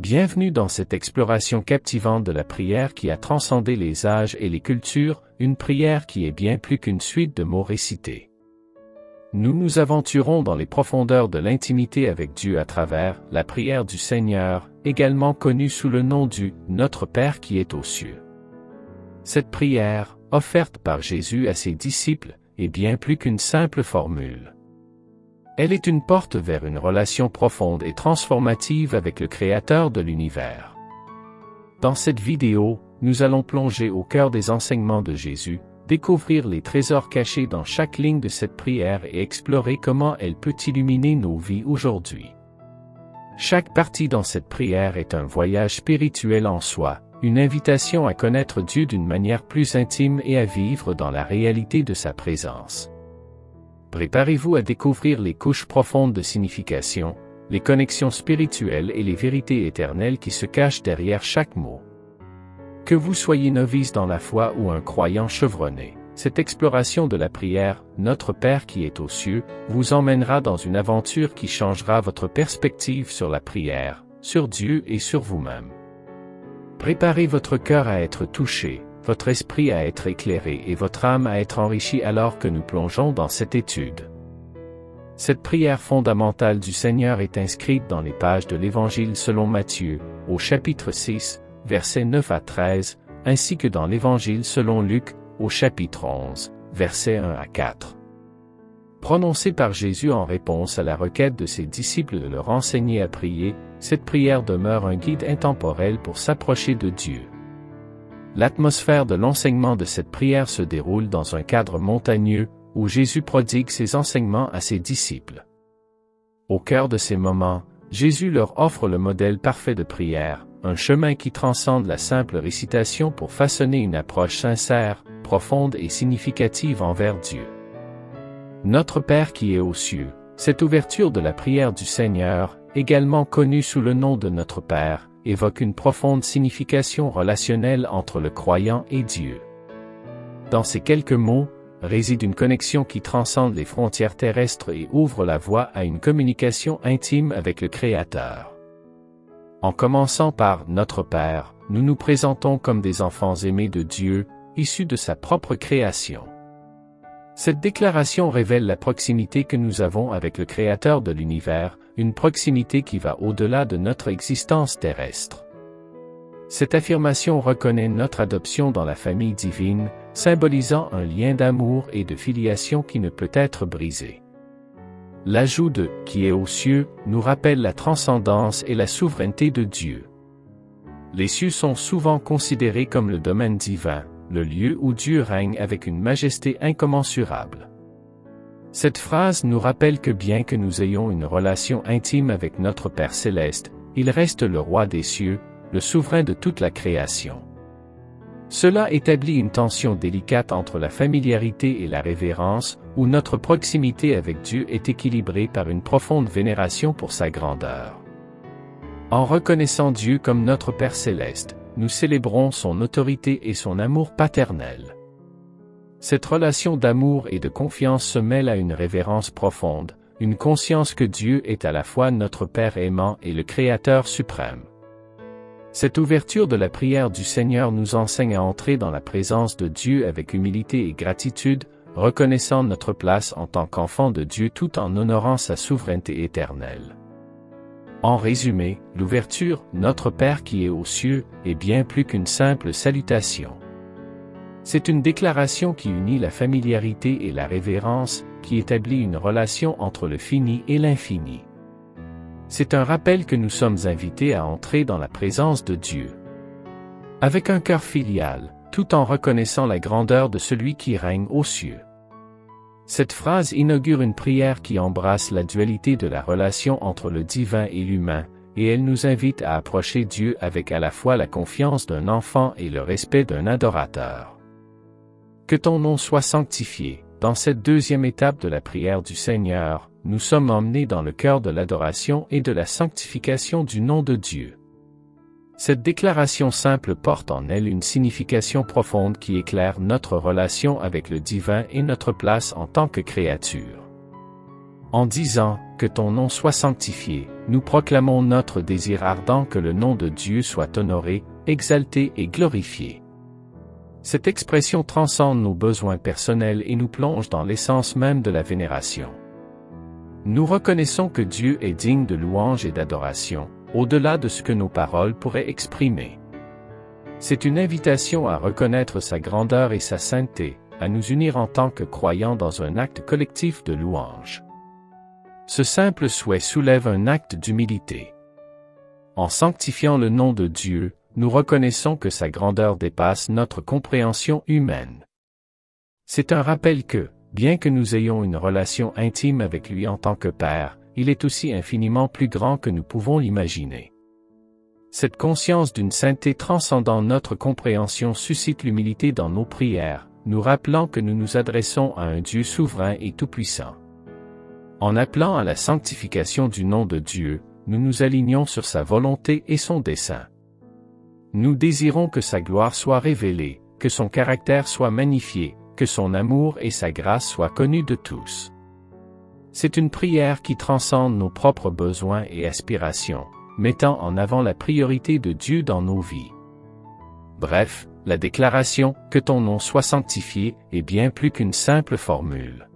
Bienvenue dans cette exploration captivante de la prière qui a transcendé les âges et les cultures, une prière qui est bien plus qu'une suite de mots récités. Nous nous aventurons dans les profondeurs de l'intimité avec Dieu à travers la prière du Seigneur, également connue sous le nom du « Notre Père qui est aux cieux ». Cette prière, offerte par Jésus à ses disciples, est bien plus qu'une simple formule. Elle est une porte vers une relation profonde et transformative avec le Créateur de l'univers. Dans cette vidéo, nous allons plonger au cœur des enseignements de Jésus, découvrir les trésors cachés dans chaque ligne de cette prière et explorer comment elle peut illuminer nos vies aujourd'hui. Chaque partie dans cette prière est un voyage spirituel en soi, une invitation à connaître Dieu d'une manière plus intime et à vivre dans la réalité de sa présence. Préparez-vous à découvrir les couches profondes de signification, les connexions spirituelles et les vérités éternelles qui se cachent derrière chaque mot. Que vous soyez novice dans la foi ou un croyant chevronné, cette exploration de la prière, Notre Père qui est aux cieux, vous emmènera dans une aventure qui changera votre perspective sur la prière, sur Dieu et sur vous-même. Préparez votre cœur à être touché, votre esprit à être éclairé et votre âme à être enrichie alors que nous plongeons dans cette étude. Cette prière fondamentale du Seigneur est inscrite dans les pages de l'Évangile selon Matthieu, au chapitre 6, versets 9 à 13, ainsi que dans l'Évangile selon Luc, au chapitre 11, versets 1 à 4. Prononcée par Jésus en réponse à la requête de ses disciples de leur enseigner à prier, cette prière demeure un guide intemporel pour s'approcher de Dieu. L'atmosphère de l'enseignement de cette prière se déroule dans un cadre montagneux, où Jésus prodigue ses enseignements à ses disciples. Au cœur de ces moments, Jésus leur offre le modèle parfait de prière, un chemin qui transcende la simple récitation pour façonner une approche sincère, profonde et significative envers Dieu. Notre Père qui est aux cieux, cette ouverture de la prière du Seigneur, également connue sous le nom de Notre Père, évoque une profonde signification relationnelle entre le croyant et Dieu. Dans ces quelques mots, réside une connexion qui transcende les frontières terrestres et ouvre la voie à une communication intime avec le Créateur. En commençant par « Notre Père », nous nous présentons comme des enfants aimés de Dieu, issus de sa propre création. Cette déclaration révèle la proximité que nous avons avec le Créateur de l'univers, une proximité qui va au-delà de notre existence terrestre. Cette affirmation reconnaît notre adoption dans la famille divine, symbolisant un lien d'amour et de filiation qui ne peut être brisé. L'ajout de « qui est aux cieux » nous rappelle la transcendance et la souveraineté de Dieu. Les cieux sont souvent considérés comme le domaine divin, le lieu où Dieu règne avec une majesté incommensurable. Cette phrase nous rappelle que bien que nous ayons une relation intime avec notre Père céleste, il reste le roi des cieux, le souverain de toute la création. Cela établit une tension délicate entre la familiarité et la révérence, où notre proximité avec Dieu est équilibrée par une profonde vénération pour sa grandeur. En reconnaissant Dieu comme notre Père céleste, nous célébrons son autorité et son amour paternel. Cette relation d'amour et de confiance se mêle à une révérence profonde, une conscience que Dieu est à la fois notre Père aimant et le Créateur suprême. Cette ouverture de la prière du Seigneur nous enseigne à entrer dans la présence de Dieu avec humilité et gratitude, reconnaissant notre place en tant qu'enfant de Dieu tout en honorant sa souveraineté éternelle. En résumé, l'ouverture « Notre Père qui est aux cieux » est bien plus qu'une simple salutation. C'est une déclaration qui unit la familiarité et la révérence, qui établit une relation entre le fini et l'infini. C'est un rappel que nous sommes invités à entrer dans la présence de Dieu. Avec un cœur filial, tout en reconnaissant la grandeur de celui qui règne aux cieux. Cette phrase inaugure une prière qui embrasse la dualité de la relation entre le divin et l'humain, et elle nous invite à approcher Dieu avec à la fois la confiance d'un enfant et le respect d'un adorateur. Que ton nom soit sanctifié. Dans cette deuxième étape de la prière du Seigneur, nous sommes emmenés dans le cœur de l'adoration et de la sanctification du nom de Dieu. Cette déclaration simple porte en elle une signification profonde qui éclaire notre relation avec le divin et notre place en tant que créature. En disant que ton nom soit sanctifié, nous proclamons notre désir ardent que le nom de Dieu soit honoré, exalté et glorifié. Cette expression transcende nos besoins personnels et nous plonge dans l'essence même de la vénération. Nous reconnaissons que Dieu est digne de louange et d'adoration, au-delà de ce que nos paroles pourraient exprimer. C'est une invitation à reconnaître sa grandeur et sa sainteté, à nous unir en tant que croyants dans un acte collectif de louange. Ce simple souhait soulève un acte d'humilité. En sanctifiant le nom de Dieu, nous reconnaissons que sa grandeur dépasse notre compréhension humaine. C'est un rappel que, bien que nous ayons une relation intime avec lui en tant que Père, il est aussi infiniment plus grand que nous pouvons l'imaginer. Cette conscience d'une sainteté transcendant notre compréhension suscite l'humilité dans nos prières, nous rappelant que nous nous adressons à un Dieu souverain et tout-puissant. En appelant à la sanctification du nom de Dieu, nous nous alignons sur sa volonté et son dessein. Nous désirons que sa gloire soit révélée, que son caractère soit magnifié, que son amour et sa grâce soient connus de tous. C'est une prière qui transcende nos propres besoins et aspirations, mettant en avant la priorité de Dieu dans nos vies. Bref, la déclaration « que ton nom soit sanctifié » est bien plus qu'une simple formule.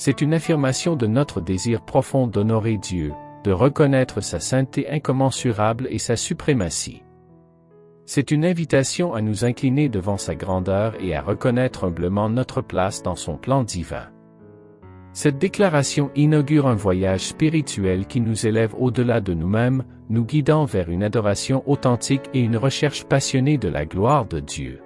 C'est une affirmation de notre désir profond d'honorer Dieu, de reconnaître sa sainteté incommensurable et sa suprématie. C'est une invitation à nous incliner devant sa grandeur et à reconnaître humblement notre place dans son plan divin. Cette déclaration inaugure un voyage spirituel qui nous élève au-delà de nous-mêmes, nous guidant vers une adoration authentique et une recherche passionnée de la gloire de Dieu.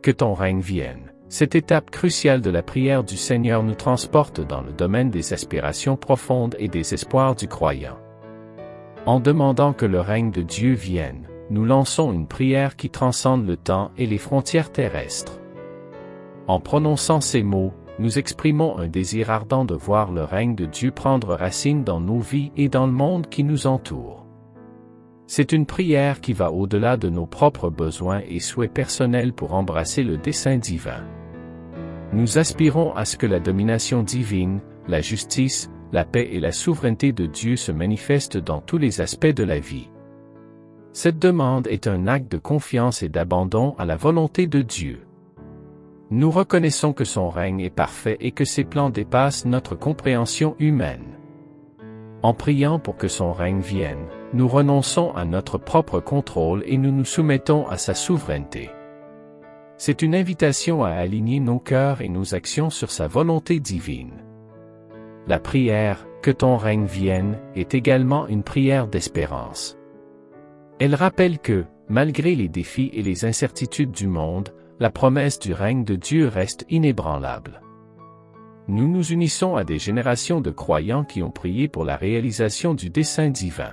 Que ton règne vienne. Cette étape cruciale de la prière du Seigneur nous transporte dans le domaine des aspirations profondes et des espoirs du croyant. En demandant que le règne de Dieu vienne, nous lançons une prière qui transcende le temps et les frontières terrestres. En prononçant ces mots, nous exprimons un désir ardent de voir le règne de Dieu prendre racine dans nos vies et dans le monde qui nous entoure. C'est une prière qui va au-delà de nos propres besoins et souhaits personnels pour embrasser le dessein divin. Nous aspirons à ce que la domination divine, la justice, la paix et la souveraineté de Dieu se manifestent dans tous les aspects de la vie. Cette demande est un acte de confiance et d'abandon à la volonté de Dieu. Nous reconnaissons que son règne est parfait et que ses plans dépassent notre compréhension humaine. En priant pour que son règne vienne, nous renonçons à notre propre contrôle et nous nous soumettons à sa souveraineté. C'est une invitation à aligner nos cœurs et nos actions sur sa volonté divine. La prière « Que ton règne vienne » est également une prière d'espérance. Elle rappelle que, malgré les défis et les incertitudes du monde, la promesse du règne de Dieu reste inébranlable. Nous nous unissons à des générations de croyants qui ont prié pour la réalisation du dessein divin.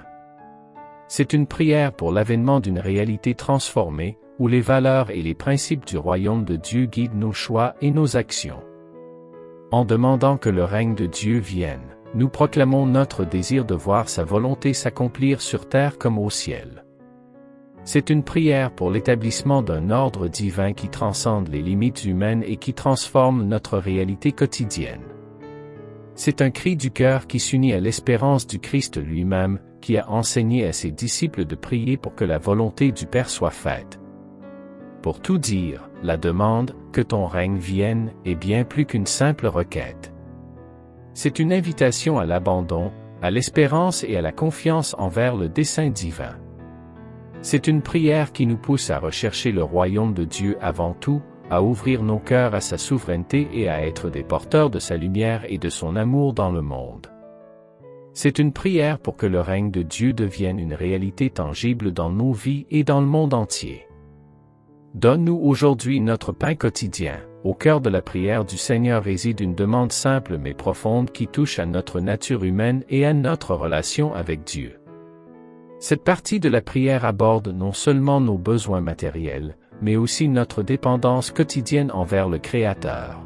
C'est une prière pour l'avènement d'une réalité transformée, où les valeurs et les principes du royaume de Dieu guident nos choix et nos actions. En demandant que le règne de Dieu vienne, nous proclamons notre désir de voir sa volonté s'accomplir sur terre comme au ciel. C'est une prière pour l'établissement d'un ordre divin qui transcende les limites humaines et qui transforme notre réalité quotidienne. C'est un cri du cœur qui s'unit à l'espérance du Christ lui-même, qui a enseigné à ses disciples de prier pour que la volonté du Père soit faite. Pour tout dire, la demande « que ton règne vienne » est bien plus qu'une simple requête. C'est une invitation à l'abandon, à l'espérance et à la confiance envers le dessein divin. C'est une prière qui nous pousse à rechercher le royaume de Dieu avant tout, à ouvrir nos cœurs à sa souveraineté et à être des porteurs de sa lumière et de son amour dans le monde. C'est une prière pour que le règne de Dieu devienne une réalité tangible dans nos vies et dans le monde entier. Donne-nous aujourd'hui notre pain quotidien. Au cœur de la prière du Seigneur réside une demande simple mais profonde qui touche à notre nature humaine et à notre relation avec Dieu. Cette partie de la prière aborde non seulement nos besoins matériels, mais aussi notre dépendance quotidienne envers le Créateur.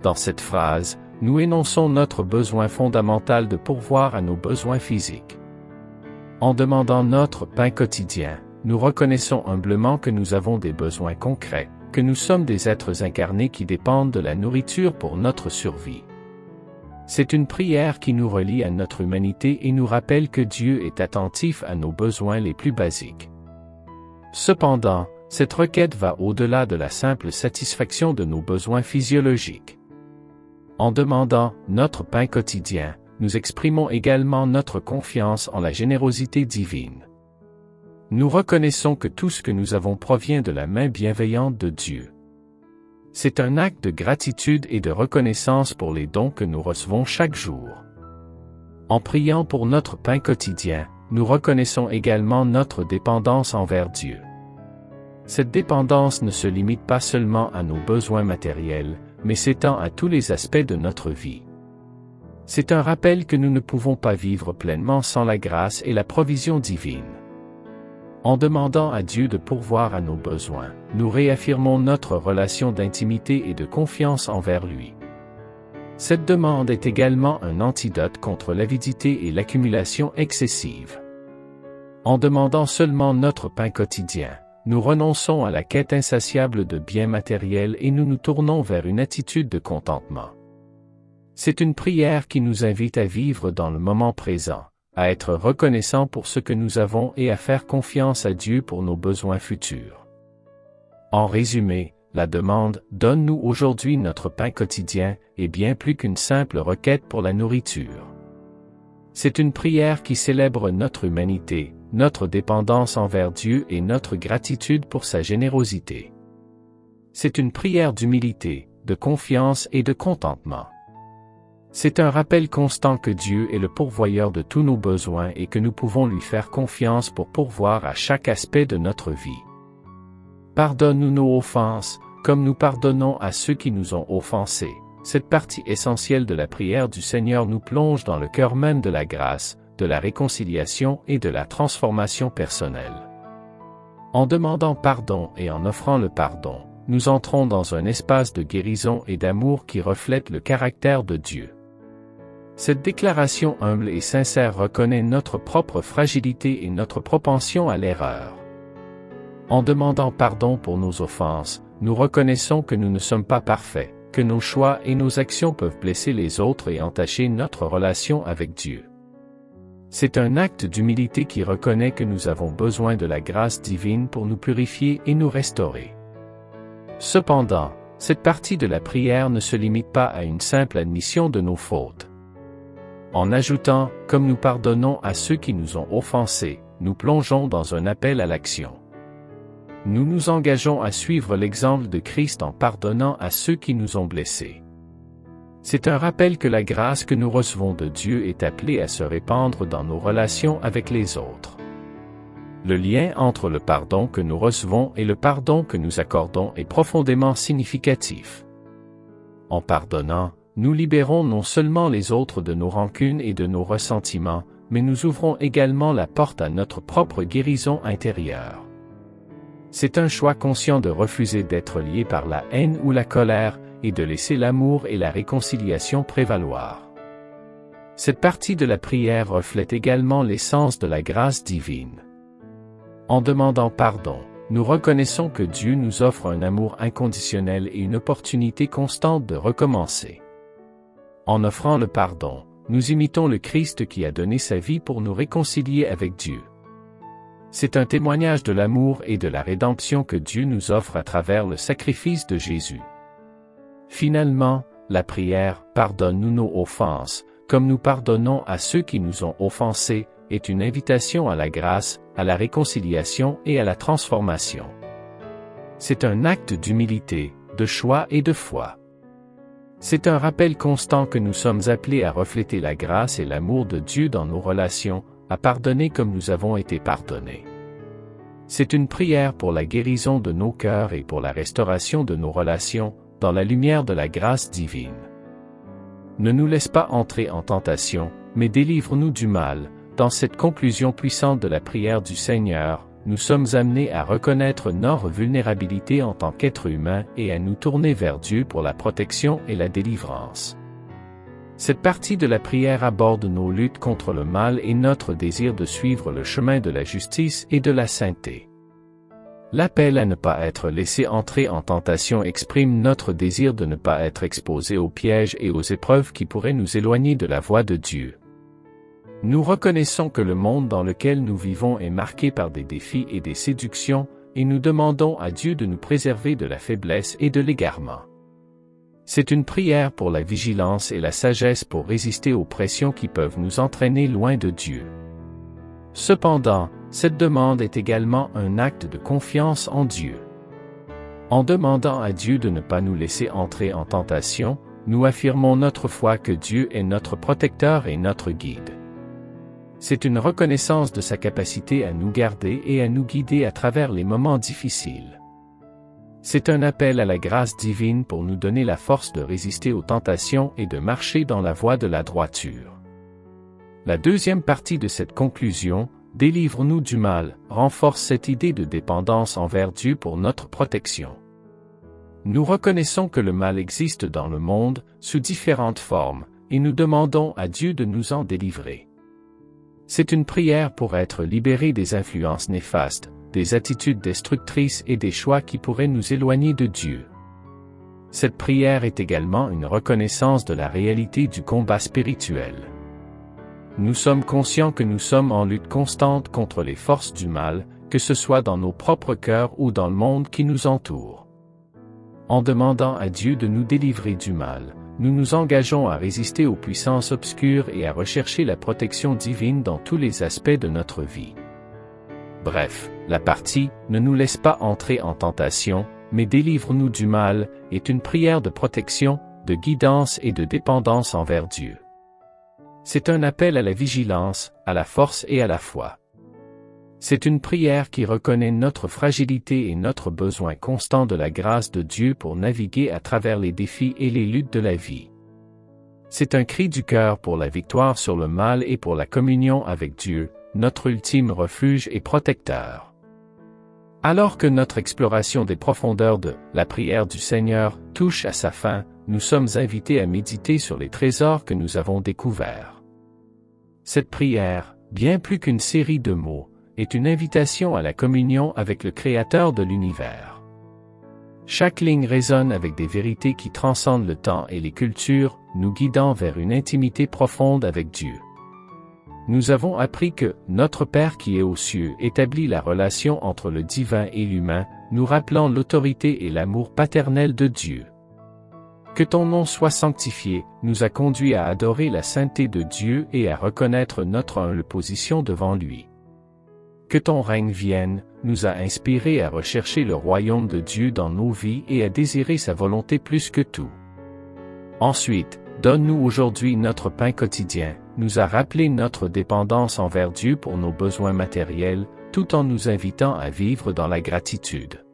Dans cette phrase, nous énonçons notre besoin fondamental de pourvoir à nos besoins physiques. En demandant notre pain quotidien, nous reconnaissons humblement que nous avons des besoins concrets, que nous sommes des êtres incarnés qui dépendent de la nourriture pour notre survie. C'est une prière qui nous relie à notre humanité et nous rappelle que Dieu est attentif à nos besoins les plus basiques. Cependant, cette requête va au-delà de la simple satisfaction de nos besoins physiologiques. En demandant notre pain quotidien, nous exprimons également notre confiance en la générosité divine. Nous reconnaissons que tout ce que nous avons provient de la main bienveillante de Dieu. C'est un acte de gratitude et de reconnaissance pour les dons que nous recevons chaque jour. En priant pour notre pain quotidien, nous reconnaissons également notre dépendance envers Dieu. Cette dépendance ne se limite pas seulement à nos besoins matériels, mais s'étend à tous les aspects de notre vie. C'est un rappel que nous ne pouvons pas vivre pleinement sans la grâce et la provision divine. En demandant à Dieu de pourvoir à nos besoins, nous réaffirmons notre relation d'intimité et de confiance envers lui. Cette demande est également un antidote contre l'avidité et l'accumulation excessive. En demandant seulement notre pain quotidien, nous renonçons à la quête insatiable de biens matériels et nous nous tournons vers une attitude de contentement. C'est une prière qui nous invite à vivre dans le moment présent, à être reconnaissants pour ce que nous avons et à faire confiance à Dieu pour nos besoins futurs. En résumé, la demande « Donne-nous aujourd'hui notre pain quotidien » est bien plus qu'une simple requête pour la nourriture. C'est une prière qui célèbre notre humanité, notre dépendance envers Dieu et notre gratitude pour sa générosité. C'est une prière d'humilité, de confiance et de contentement. C'est un rappel constant que Dieu est le pourvoyeur de tous nos besoins et que nous pouvons lui faire confiance pour pourvoir à chaque aspect de notre vie. Pardonne-nous nos offenses, comme nous pardonnons à ceux qui nous ont offensés. Cette partie essentielle de la prière du Seigneur nous plonge dans le cœur même de la grâce, de la réconciliation et de la transformation personnelle. En demandant pardon et en offrant le pardon, nous entrons dans un espace de guérison et d'amour qui reflète le caractère de Dieu. Cette déclaration humble et sincère reconnaît notre propre fragilité et notre propension à l'erreur. En demandant pardon pour nos offenses, nous reconnaissons que nous ne sommes pas parfaits, que nos choix et nos actions peuvent blesser les autres et entacher notre relation avec Dieu. C'est un acte d'humilité qui reconnaît que nous avons besoin de la grâce divine pour nous purifier et nous restaurer. Cependant, cette partie de la prière ne se limite pas à une simple admission de nos fautes. En ajoutant « Comme nous pardonnons à ceux qui nous ont offensés », nous plongeons dans un appel à l'action. Nous nous engageons à suivre l'exemple de Christ en pardonnant à ceux qui nous ont blessés. C'est un rappel que la grâce que nous recevons de Dieu est appelée à se répandre dans nos relations avec les autres. Le lien entre le pardon que nous recevons et le pardon que nous accordons est profondément significatif. En pardonnant, nous libérons non seulement les autres de nos rancunes et de nos ressentiments, mais nous ouvrons également la porte à notre propre guérison intérieure. C'est un choix conscient de refuser d'être lié par la haine ou la colère, et de laisser l'amour et la réconciliation prévaloir. Cette partie de la prière reflète également l'essence de la grâce divine. En demandant pardon, nous reconnaissons que Dieu nous offre un amour inconditionnel et une opportunité constante de recommencer. En offrant le pardon, nous imitons le Christ qui a donné sa vie pour nous réconcilier avec Dieu. C'est un témoignage de l'amour et de la rédemption que Dieu nous offre à travers le sacrifice de Jésus. Finalement, la prière « Pardonne-nous nos offenses », comme nous pardonnons à ceux qui nous ont offensés, est une invitation à la grâce, à la réconciliation et à la transformation. C'est un acte d'humilité, de choix et de foi. C'est un rappel constant que nous sommes appelés à refléter la grâce et l'amour de Dieu dans nos relations, à pardonner comme nous avons été pardonnés. C'est une prière pour la guérison de nos cœurs et pour la restauration de nos relations, dans la lumière de la grâce divine. Ne nous laisse pas entrer en tentation, mais délivre-nous du mal. Dans cette conclusion puissante de la prière du Seigneur, nous sommes amenés à reconnaître notre vulnérabilité en tant qu'êtres humains et à nous tourner vers Dieu pour la protection et la délivrance. Cette partie de la prière aborde nos luttes contre le mal et notre désir de suivre le chemin de la justice et de la sainteté. L'appel à ne pas être laissé entrer en tentation exprime notre désir de ne pas être exposé aux pièges et aux épreuves qui pourraient nous éloigner de la voie de Dieu. Nous reconnaissons que le monde dans lequel nous vivons est marqué par des défis et des séductions, et nous demandons à Dieu de nous préserver de la faiblesse et de l'égarement. C'est une prière pour la vigilance et la sagesse pour résister aux pressions qui peuvent nous entraîner loin de Dieu. Cependant, cette demande est également un acte de confiance en Dieu. En demandant à Dieu de ne pas nous laisser entrer en tentation, nous affirmons notre foi que Dieu est notre protecteur et notre guide. C'est une reconnaissance de sa capacité à nous garder et à nous guider à travers les moments difficiles. C'est un appel à la grâce divine pour nous donner la force de résister aux tentations et de marcher dans la voie de la droiture. La deuxième partie de cette conclusion, « Délivre-nous du mal », renforce cette idée de dépendance envers Dieu pour notre protection. Nous reconnaissons que le mal existe dans le monde, sous différentes formes, et nous demandons à Dieu de nous en délivrer. C'est une prière pour être libérés des influences néfastes, des attitudes destructrices et des choix qui pourraient nous éloigner de Dieu. Cette prière est également une reconnaissance de la réalité du combat spirituel. Nous sommes conscients que nous sommes en lutte constante contre les forces du mal, que ce soit dans nos propres cœurs ou dans le monde qui nous entoure. En demandant à Dieu de nous délivrer du mal, nous nous engageons à résister aux puissances obscures et à rechercher la protection divine dans tous les aspects de notre vie. Bref, la partie « Ne nous laisse pas entrer en tentation, mais délivre-nous du mal » est une prière de protection, de guidance et de dépendance envers Dieu. C'est un appel à la vigilance, à la force et à la foi. C'est une prière qui reconnaît notre fragilité et notre besoin constant de la grâce de Dieu pour naviguer à travers les défis et les luttes de la vie. C'est un cri du cœur pour la victoire sur le mal et pour la communion avec Dieu, notre ultime refuge et protecteur. Alors que notre exploration des profondeurs de « La prière du Seigneur » touche à sa fin, nous sommes invités à méditer sur les trésors que nous avons découverts. Cette prière, bien plus qu'une série de mots, est une invitation à la communion avec le Créateur de l'univers. Chaque ligne résonne avec des vérités qui transcendent le temps et les cultures, nous guidant vers une intimité profonde avec Dieu. Nous avons appris que notre Père qui est aux cieux établit la relation entre le divin et l'humain, nous rappelant l'autorité et l'amour paternel de Dieu. Que ton nom soit sanctifié, nous a conduit à adorer la sainteté de Dieu et à reconnaître notre humble position devant lui. Que ton règne vienne, nous a inspirés à rechercher le royaume de Dieu dans nos vies et à désirer sa volonté plus que tout. Ensuite, donne-nous aujourd'hui notre pain quotidien, nous a rappelé notre dépendance envers Dieu pour nos besoins matériels, tout en nous invitant à vivre dans la gratitude.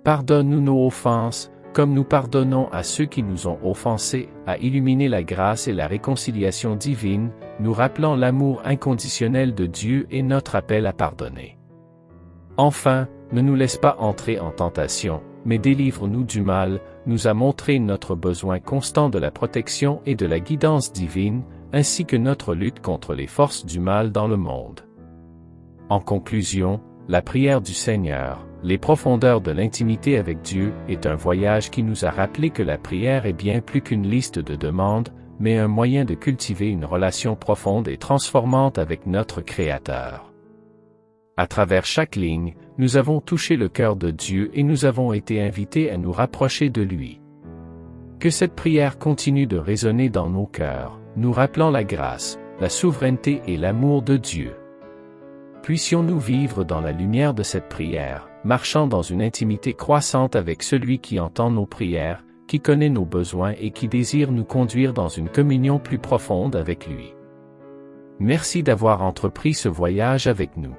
Pardonne-nous nos offenses, comme nous pardonnons à ceux qui nous ont offensés, à illuminer la grâce et la réconciliation divine, nous rappelant l'amour inconditionnel de Dieu et notre appel à pardonner. Enfin, ne nous laisse pas entrer en tentation, mais délivre-nous du mal, nous a montré notre besoin constant de la protection et de la guidance divine, ainsi que notre lutte contre les forces du mal dans le monde. En conclusion, la prière du Seigneur, les profondeurs de l'intimité avec Dieu, est un voyage qui nous a rappelé que la prière est bien plus qu'une liste de demandes, mais un moyen de cultiver une relation profonde et transformante avec notre Créateur. À travers chaque ligne, nous avons touché le cœur de Dieu et nous avons été invités à nous rapprocher de lui. Que cette prière continue de résonner dans nos cœurs, nous rappelant la grâce, la souveraineté et l'amour de Dieu. Puissions-nous vivre dans la lumière de cette prière, marchant dans une intimité croissante avec celui qui entend nos prières, qui connaît nos besoins et qui désire nous conduire dans une communion plus profonde avec lui. Merci d'avoir entrepris ce voyage avec nous.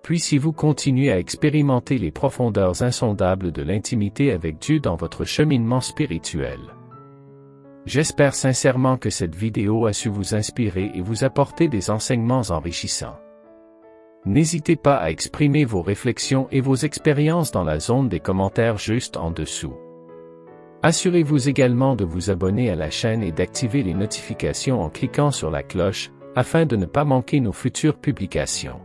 Puissiez-vous continuer à expérimenter les profondeurs insondables de l'intimité avec Dieu dans votre cheminement spirituel. J'espère sincèrement que cette vidéo a su vous inspirer et vous apporter des enseignements enrichissants. N'hésitez pas à exprimer vos réflexions et vos expériences dans la zone des commentaires juste en dessous. Assurez-vous également de vous abonner à la chaîne et d'activer les notifications en cliquant sur la cloche, afin de ne pas manquer nos futures publications.